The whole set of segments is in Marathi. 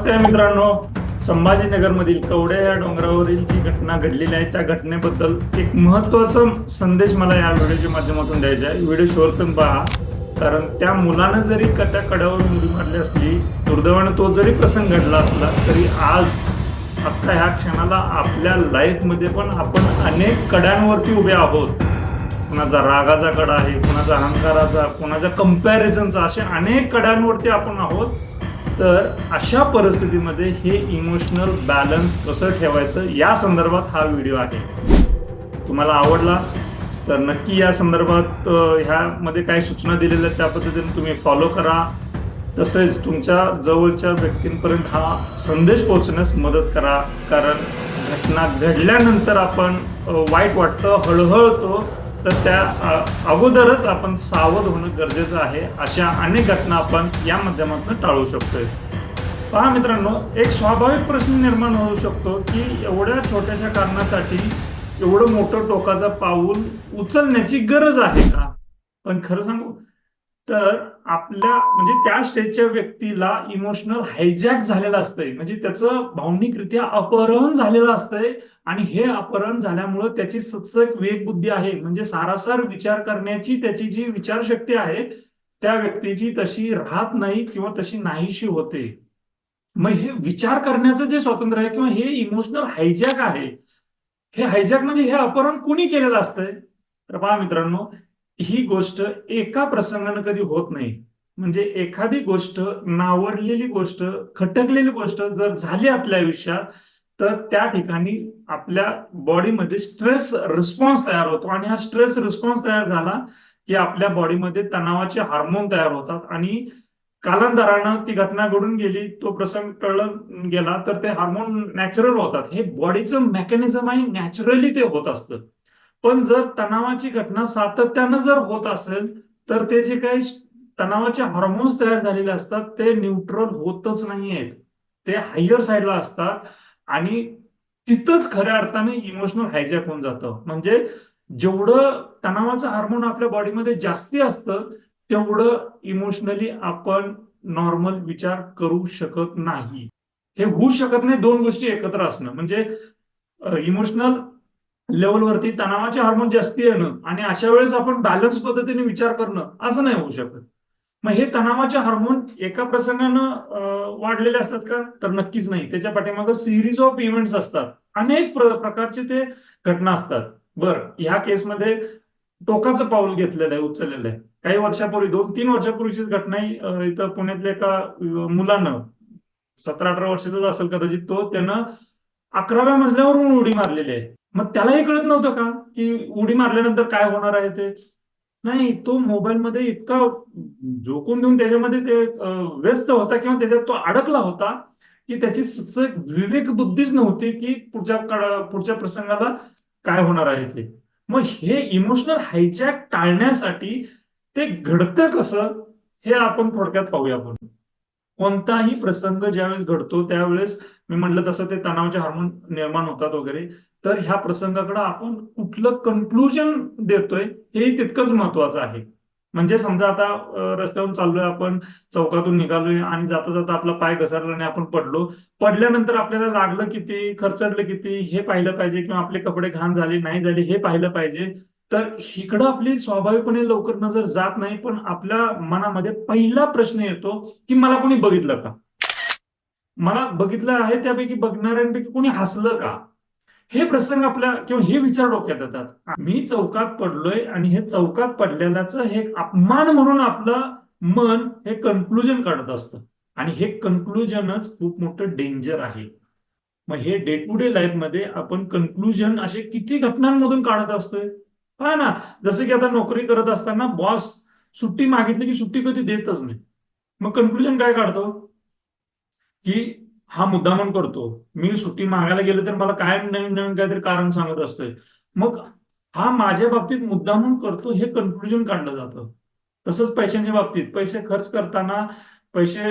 नमस्ते मित्रांनो. संभाजीनगरमधील कवडे या डोंगरावरील जी घटना घडलेली आहे त्या घटनेबद्दल एक महत्वाचा संदेश मला या व्हिडिओच्या माध्यमातून द्यायचा आहे. व्हिडिओ शेवटपर्यंत पहा, कारण त्या मुलानं जरी त्या कड्यावर उडी मारली असली, दुर्दैवाने तो जरी प्रसंग घडला असला तरी आज आता ह्या क्षणाला आपल्या लाईफमध्ये पण आपण अनेक कड्यांवरती उभे आहोत. कुणाचा रागाचा कडा आहे, कुणाचा अहंकाराचा, कुणाच्या कंपॅरिझनचा, अशा अनेक कड्यांवरती आपण आहोत. तर अशा परिस्थितीमध्ये हे इमोशनल बॅलन्स कसं ठेवायचं या संदर्भात हा व्हिडिओ आहे. तुम्हाला आवडला तर नक्की या संदर्भात ह्यामध्ये काही सूचना दिलेल्या आहेत त्या पद्धतीने तुम्ही फॉलो करा. तसेच तुमच्या जवळच्या व्यक्तींपर्यंत हा संदेश पोहोचण्यास मदत करा, कारण घटना घडल्यानंतर आपण वाईट वाटतं, हळहळतो, तर त्या अगोदरच आपण सावध होणं गरजेचं आहे. अशा अनेक घटना आपण या माध्यमातून टाळू शकतोय. पहा मित्रांनो, एक स्वाभाविक प्रश्न निर्माण होऊ शकतो की एवढ्या छोट्याशा कारणासाठी एवढं मोठं टोकाचं पाऊल उचलण्याची गरज आहे का? पण खरं सांगू तर आपल्या म्हणजे त्या स्टेजच्या व्यक्तीला इमोशनल हायजॅक झालेलं असतंय, म्हणजे त्याचं भावनिकरित्या अपहरण झालेलं असतंय. आणि हे अपहरण झाल्यामुळं त्याची सतसक वेगबुद्धी आहे, म्हणजे सारासार विचार करण्याची त्याची जी विचारशक्ती आहे त्या व्यक्तीची तशी राहत नाही किंवा तशी नाहीशी होते. मग हे विचार करण्याचं जे स्वातंत्र्य आहे किंवा हे इमोशनल हायजॅक आहे, हे हायजॅक म्हणजे हे अपहरण कुणी केलेलं असतंय? तर पहा मित्रांनो, ही गोष्ट एका प्रसंगानं कधी होत नाही. म्हणजे एखादी गोष्ट, नावडलेली गोष्ट, खटकलेली गोष्ट जर झाली आपल्या आयुष्यात, तर त्या ठिकाणी आपल्या बॉडीमध्ये स्ट्रेस रिस्पॉन्स तयार होतो. आणि हा स्ट्रेस रिस्पॉन्स तयार झाला की आपल्या बॉडीमध्ये तणावाचे हार्मोन तयार होतात. आणि कालांतरानं ती घटना घडून गेली, तो प्रसंग टळून गेला, तर ते हार्मोन नॅचरल होतात. हे बॉडीचं मेकॅनिझम आहे, नॅचरली ते होत असतं. पण जर तणावाची घटना सातत्यानं जर होत असेल तर ते जे काही तणावाचे हार्मोन्स तयार झालेले असतात ते न्यूट्रल होतच नाहीयेत, ते हायर साईडला असतात. आणि तिथंच खऱ्या अर्थाने इमोशनल हायजॅक होऊन जातं. म्हणजे जेवढं तणावाचं हार्मोन आपल्या बॉडीमध्ये जास्ती असतं तेवढं इमोशनली आपण नॉर्मल विचार करू शकत नाही. हे होऊ शकत नाही दोन गोष्टी एकत्र असणं. म्हणजे इमोशनल लेवलवरती तणावाचे हार्मोन जास्ती येणं आणि अशा वेळेस आपण बॅलन्स पद्धतीने विचार करणं असं नाही होऊ शकत. मग हे तणावाचे हार्मोन एका प्रसंगानं वाढलेले असतात का? तर नक्कीच नाही. त्याच्या पाठीमागं सिरीज ऑफ इव्हेंट्स असतात, अनेक प्रकारचे ते घटना असतात. बरं, ह्या केसमध्ये टोकाचं पाऊल घेतलेलं आहे, उचललेलं आहे. काही वर्षापूर्वी, 2-3 वर्षापूर्वीचीच घटना आहे. इथं पुण्यातल्या एका मुलानं, 17-18 वर्षाचाच असेल कदाचित तो, त्यानं 11व्या मजल्यावरून उडी मारलेली आहे. मग त्यालाही कळत नव्हतं का की उडी मारल्यानंतर काय होणार आहे ते? नाही, तो मोबाईलमध्ये इतका झोकून देऊन त्याच्यामध्ये ते व्यस्त होता किंवा त्याच्यात तो अडकला होता की त्याची सतत विवेक बुद्धीच नव्हती की पुढच्या प्रसंगाला काय होणार आहे ते. मग हे इमोशनल हायजॅक टाळण्यासाठी ते घडतं कसं हे आपण थोडक्यात पाहूया. आपण कोणताही प्रसंग ज्यावेळेस घडतो त्यावेळेस मी म्हटलं तसं ते तणावाचे हार्मोन निर्माण होतात वगैरे, तर ह्या प्रसंगाकडे आपण कुठलं कन्क्लुजन देतोय हे तितकंच महत्वाचं आहे. म्हणजे समजा आता रस्त्यावरून चाललोय आपण, चौकातून निघालोय आणि जाता जाता आपला पाय घसरला आणि आपण पडलो. पडल्यानंतर आपल्याला लागलं किती, खरचडलं किती हे पाहिलं पाहिजे, किंवा आपले कपडे घाण झाले नाही झाले हे पाहिलं पाहिजे. तर इकडं आपली स्वाभाविकपणे लवकर नजर जात नाही, पण आपल्या मनामध्ये पहिला प्रश्न येतो की मला कोणी बघितलं का? मला बघितलं आहे त्यापैकी बघणाऱ्यांपैकी कोणी हसलं का? हे प्रसंग आपल्या किंवा हे विचार डोक्यात येतात. मी चौकात पडलोय आणि हे चौकात पडलेल्याचं हे अपमान म्हणून आपलं मन हे कन्क्लुजन काढत असतं. आणि हे कन्क्लुजनच खूप मोठं डेंजर आहे. मग हे डे टू डे लाईफ मध्ये आपण कन्क्लुजन असे किती घटनांमधून काढत असतोय. पहा ना, जसं की आता नोकरी करत असताना बॉस सुट्टी मागितली की सुट्टी कधी देतच नाही. मग कन्क्लुजन काय काढतो की हा मुद्दामून करतो, मी सुट्टी मागायला गेलो तर मला काय नवीन नवीन काहीतरी कारण सांगत असतोय. मग हा माझ्या बाबतीत मुद्दामून करतो हे कन्क्लुजन काढलं जातं. तसंच पैशांच्या बाबतीत पैसे खर्च करताना, पैसे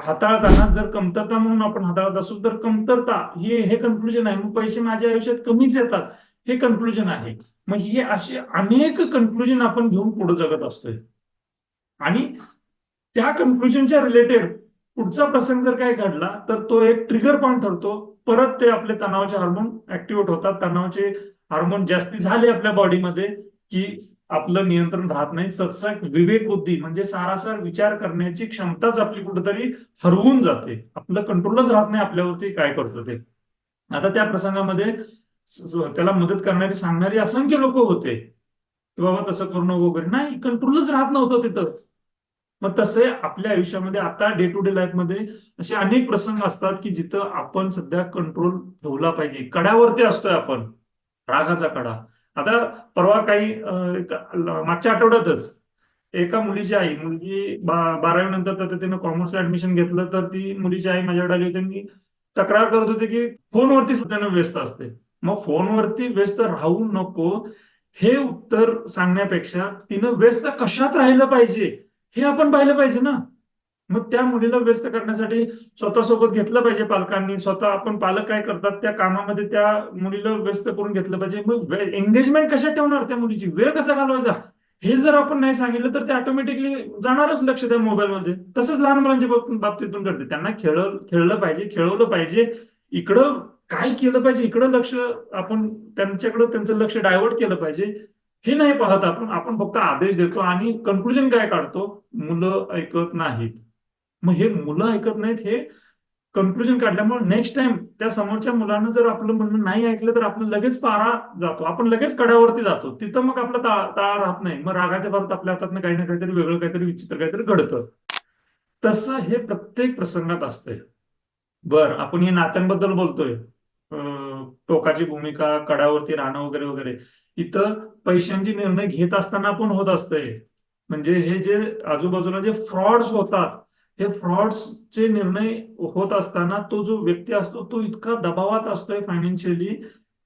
हाताळताना जर कमतरता म्हणून आपण हाताळत असू तर कमतरता हे कन्क्लुजन आहे. मग पैसे माझ्या आयुष्यात कमीच येतात हे कन्क्लुजन आहे. मग हे असे अनेक कन्क्लुजन आपण घेऊन पुढे जगत असतोय. आणि त्या कन्क्लुजनच्या रिलेटेड पुढचा प्रसंग जर काही घडला तर तो एक ट्रिगर पॉइंट ठरतो. परत ते आपले तणावाचे हार्मोन ऍक्टिव्हेट होतात. तणावाचे हार्मोन जास्ती झाले आपल्या बॉडीमध्ये की आपलं नियंत्रण राहत नाही. सत्सक विवेक बुद्धी म्हणजे सारासार विचार करण्याची क्षमताच आपली कुठेतरी हरवून जाते. आपलं कंट्रोलच राहत नाही आपल्यावरती काय करतो ते. आता त्या प्रसंगामध्ये त्याला मदत करणारी सांगणारी असंख्य लोक होते की बाबा तसं करू नको वगैरे. नाही, कंट्रोलच राहत नव्हतं तिथं. मग तसे आपल्या आयुष्यामध्ये आता डे टू डे लाईफ मध्ये असे अनेक प्रसंग असतात की जिथं आपण सध्या कंट्रोल ठेवला पाहिजे. कड्यावरती असतोय आपण, रागाचा कडा. आता परवा काही मागच्या आठवड्यातच एका मुलीची आई, मुलगी 12वी नंतर तर तिने कॉमर्सला ऍडमिशन घेतलं, तर ती मुलीची आई माझ्याकडे आली होती आणि तक्रार करत होते की फोनवरती सध्यानं व्यस्त असते. मग फोनवरती व्यस्त राहू नको हे उत्तर सांगण्यापेक्षा तिनं व्यस्त कशात राहिलं पाहिजे हे आपण पाहिलं पाहिजे ना. मग त्या मुलीला व्यस्त करण्यासाठी स्वतःसोबत घेतलं पाहिजे पालकांनी. स्वतः आपण पालक काय करतात त्या कामामध्ये त्या मुलीला व्यस्त करून घेतलं पाहिजे. मग एंगेजमेंट कशा ठेवणार त्या मुलीची, वेळ कसा घालवायचा हे जर आपण नाही सांगितलं तर ते ऑटोमॅटिकली जाणारच लक्ष त्या मोबाईलमध्ये. तसंच लहान मुलांच्या बाबतीतून करते. त्यांना खेळलं पाहिजे, खेळवलं पाहिजे. इकडं काय केलं पाहिजे इकडं लक्ष, आपण त्यांच्याकडे त्यांचं लक्ष डायव्हर्ट केलं पाहिजे हे नाही पाहत आपण. आपण फक्त आदेश देतो आणि कन्क्लुजन काय काढतो, मुलं ऐकत नाहीत. मग हे मुलं ऐकत नाहीत हे कन्क्लुजन काढल्यामुळे नेक्स्ट टाइम त्या समोरच्या मुलांना जर आपलं म्हणणं नाही ऐकलं तर आपण लगेच पारा जातो, आपण लगेच कड्यावरती जातो. तिथं मग आपला ताळा राहत नाही. मग रागाच्या भरात आपल्या हातात काही ना काहीतरी वेगळं, काहीतरी विचित्र काहीतरी घडतं. तसं हे प्रत्येक प्रसंगात असतंय. बर, आपण हे नात्यांबद्दल बोलतोय, टोकाची भूमिका, कडावरती राहणं वगैरे वगैरे. इथं पैशांचे निर्णय घेत असताना पण होत असतंय. म्हणजे हे जे आजूबाजूला जे फ्रॉड्स होतात, हे फ्रॉड्सचे निर्णय होत असताना तो जो व्यक्ती असतो तो इतका दबावात असतोय फायनान्शियली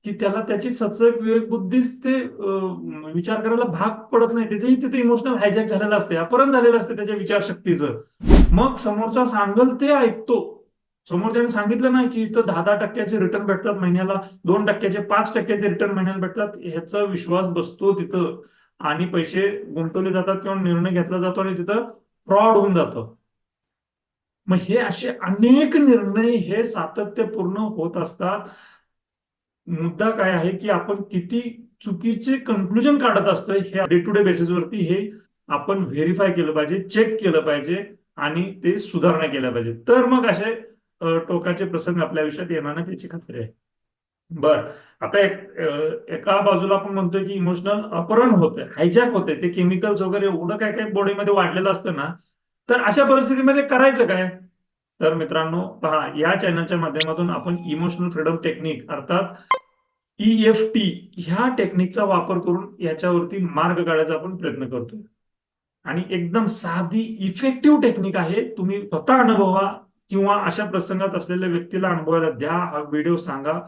की त्याला त्याची सचक विवेक बुद्धीच ते विचार करायला भाग पडत नाही. त्याचंही तिथे इमोशनल हायजॅक झालेलं असते, अपहरण झालेलं असते त्याच्या विचारशक्तीचं. मग समोरचा सांगल ते ऐकतो. समोरच्याने सांगितलं नाही की इथं 10-10% रिटर्न भेटतात महिन्याला, 2%, 5% रिटर्न महिन्याला भेटतात, ह्याचा विश्वास बसतो तिथं आणि पैसे गुंतवले जातात किंवा निर्णय घेतला जातो आणि तिथं फ्रॉड होऊन जातं. मग हे असे अनेक निर्णय हे सातत्यपूर्ण होत असतात. मुद्दा काय आहे की आपण किती चुकीचे कन्क्लुजन काढत असतोय हे डे टू डे बेसिसवरती हे आपण व्हेरीफाय केलं पाहिजे, चेक केलं पाहिजे आणि ते सुधारणा केल्या पाहिजे. तर मग असे टोकाचे प्रसंग आपल्या आयुष्यात येणार नाही त्याची खात्री आहे. बर, आता एका बाजूला आपण म्हणतोय की इमोशनल अपहरण होते, हायजॅक होते, ते केमिकल्स वगैरे एवढं काय काय बॉडीमध्ये वाढलेलं असतं ना. तर अशा परिस्थितीमध्ये करायचं काय? तर मित्रांनो पहा, या चॅनलच्या माध्यमातून आपण इमोशनल फ्रीडम टेक्निक अर्थात EFT ह्या टेक्निकचा वापर करून याच्यावरती मार्ग काढायचा आपण प्रयत्न करतोय. आणि एकदम साधी इफेक्टिव्ह टेक्निक आहे. तुम्ही स्वतः अनुभवा किंवा अशा प्रसंगात असलेल्या व्यक्तीला अनुभवायला द्या. हा व्हिडिओ सांगा.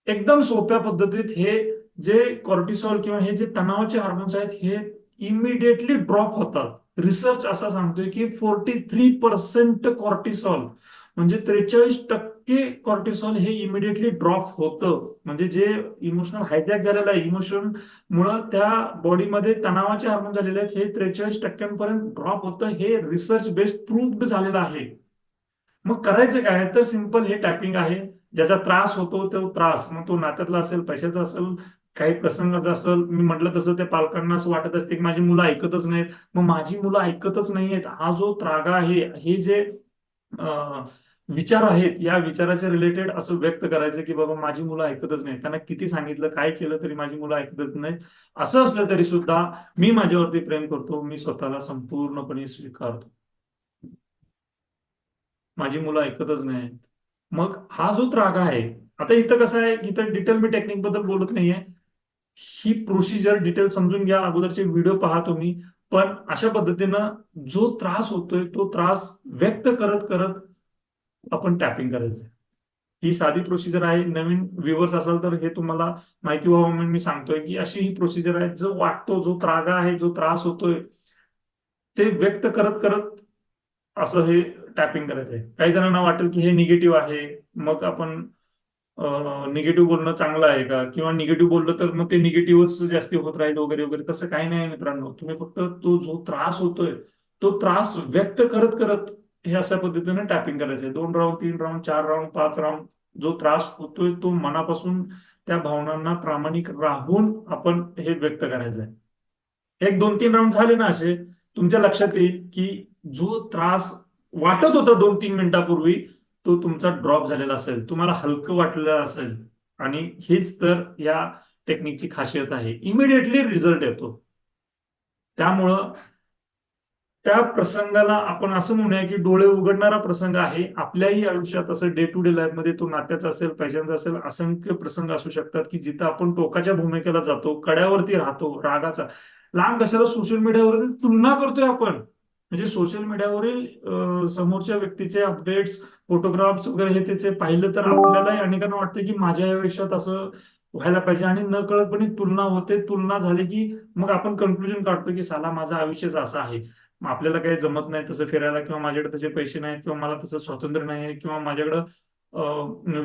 एकदम सोप्या पद्धतीत हे जे कॉर्टिसॉल किंवा हे जे तणावाचे हार्मोन्स आहेत हे इमिडिएटली ड्रॉप होतात. रिसर्च असा सांगतोय की 43% कॉर्टिसॉल म्हणजे 43% कॉर्टिसॉल हे इमिडिएटली ड्रॉप होतं. म्हणजे जे इमोशनल हायजॅक झालेलं आहे, इमोशन मुळे त्या बॉडीमध्ये तणावाचे हार्मोन झालेले आहेत, हे 43% ड्रॉप होतं. हे रिसर्च बेस्ड प्रूव्ड झालेलं आहे. मग करायचं काय तर सिंपल हे टॅपिंग आहे. ज्याचा त्रास होतो तो त्रास, मग तो नात्यातला असेल, पैशाचा असेल, काही प्रसंगाचा असेल. मी म्हटलं तसं त्या पालकांना असं वाटत असते की माझी मुलं ऐकतच नाहीत. मग माझी मुलं ऐकतच नाहीयेत हा जो त्रागा आहे, हे जे विचार आहेत, या विचाराच्या रिलेटेड असं व्यक्त करायचं की बाबा माझी मुलं ऐकतच नाहीत. त्यांना किती सांगितलं, काय केलं तरी माझी मुलं ऐकतच नाहीत. असं असलं तरी सुद्धा मी माझ्यावरती प्रेम करतो, मी स्वतःला संपूर्णपणे स्वीकारतो. माझी मुलं ऐकतच नाहीत. मग हा जो त्रागा आहे, आता इथं कसं आहे की इथं डिटेल मी टेक्निक बद्दल बोलत नाहीये. ही प्रोसिजर डिटेल समजून घ्या, अगोदरचे व्हिडिओ पहा तुम्ही. पण अशा पद्धतीनं जो त्रास होतोय तो त्रास व्यक्त करत करत आपण टॅपिंग करायचं. ही साधी प्रोसिजर आहे. नवीन व्ह्युअर्स असाल तर हे तुम्हाला माहिती व्हावं म्हणून मी सांगतोय की अशी ही प्रोसिजर आहे. जो वाटतो, जो त्रागा आहे, जो त्रास होतोय ते व्यक्त करत करत असं हे टॅपिंग करायचंय. काही जणांना वाटेल की हे निगेटिव्ह आहे, मग आपण निगेटिव्ह बोलणं चांगलं आहे का, किंवा निगेटिव्ह बोललं तर मग ते निगेटिव्हच जास्ती होत राहील वगैरे वगैरे. तसं काही नाही मित्रांनो. तुम्ही फक्त तो जो त्रास होतोय तो त्रास व्यक्त करत करत हे अशा पद्धतीने टॅपिंग करायचं. 2 राऊंड, 3 राऊंड, 4 राऊंड, 5 राऊंड. जो त्रास होतोय तो मनापासून त्या भावनांना प्रामाणिक राहून आपण हे व्यक्त करायचं आहे. एक 2-3 राऊंड झाले ना असे, तुमच्या लक्षात येईल की जो त्रास वाटत होता 2-3 मिनिटापूर्वी, तो तुमचा ड्रॉप झालेला असेल, तुम्हाला हलकं वाटलेलं असेल. आणि हेच तर या टेक्निकची खासियत आहे, इमिडिएटली रिझल्ट येतो. त्यामुळं त्या प्रसंगाला आपण असं म्हणूया की डोळे उघडणारा प्रसंग आहे आपल्याही आयुष्यात. असं डे टू डे लाईफ मध्ये, तो नात्याचा असेल, पैशांचा असेल, असंख्य प्रसंग असू शकतात की जिथं आपण टोकाच्या भूमिकेला जातो, कड्यावरती राहतो, रागाचा. लांब कशाला, सोशल मीडियावर तुलना करतोय आपण. म्हणजे सोशल मीडियावरील समोरच्या व्यक्तीचे अपडेट्स, फोटोग्राफ्स वगैरे हे त्याचे पाहिलं तर आपल्यालाही अनेकांना वाटतं की माझ्या आयुष्यात असं व्हायला पाहिजे, आणि न कळतपणे तुलना होते. तुलना झाली की मग आपण कन्क्लुजन काढतो की साला माझं आयुष्यच असं आहे, मग आपल्याला काही जमत नाही तसं फिरायला, किंवा माझ्याकडे तसे पैसे नाहीत, किंवा मला तसं स्वातंत्र्य नाही आहे, किंवा माझ्याकडं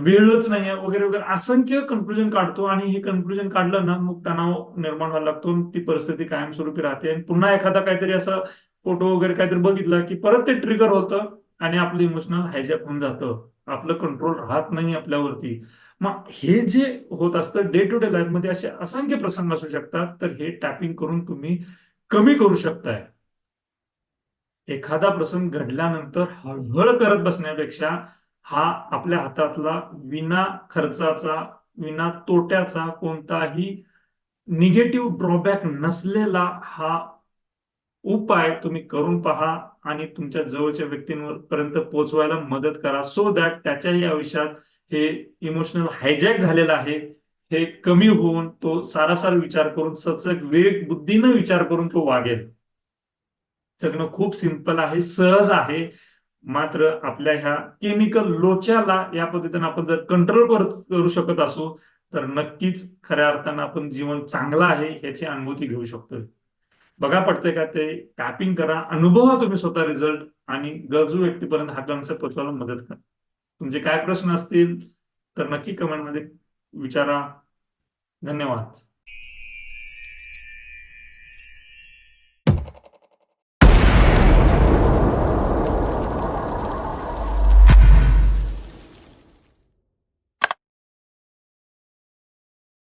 वेळच नाही आहे, वगैरे वगैरे असंख्य कन्क्लुजन काढतो. आणि हे कन्क्लुजन काढलं ना, मग तणाव निर्माण व्हायला लागतो आणि ती परिस्थिती कायमस्वरूपी राहते. आणि पुन्हा एखादा काहीतरी असा फोटो वगैरे काहीतरी बघितला की परत ते ट्रिगर होतं आणि आपलं इमोशनल हायजॅक होऊन जातं. आपलं कंट्रोल राहत नाही आपल्यावरती. मग हे जे होत असतं डे टू डे लाईफ मध्ये, असे असंख्य प्रसंग असू शकतात. तर हे टॅपिंग करून तुम्ही कमी करू शकताय. एखादा प्रसंग घडल्यानंतर हळहळ करत बसण्यापेक्षा, हा आपल्या हातातला विना खर्चाचा, विना तोट्याचा, कोणताही निगेटिव्ह ड्रॉबॅक नसलेला हा उपाय तुम्ही करून पहा. आणि तुमच्या जवळच्या व्यक्तींवर पर्यंत पोहोचवायला मदत करा, सो दॅट त्याच्याही आयुष्यात हे इमोशनल हायजॅक झालेलं आहे, हे कमी होऊन तो सारासार विचार करून, सचक विवेक बुद्धीनं विचार करून तो वागेल. जगणं खूप सिंपल आहे, सहज आहे. मात्र आपल्या ह्या केमिकल लोच्याला या पद्धतीने आपण जर कंट्रोल करू शकत असू, तर नक्कीच खऱ्या अर्थानं आपण जीवन चांगलं आहे ह्याची अनुभूती घेऊ शकतो. बघा पडतंय का ते. टॅपिंग करा, अनुभवा तुम्ही स्वतः रिझल्ट, आणि गरजू व्यक्तीपर्यंत हा कन्सेप्ट पोहोचवायला मदत करा. तुमचे काय प्रश्न असतील तर नक्की कमेंटमध्ये विचारा. धन्यवाद.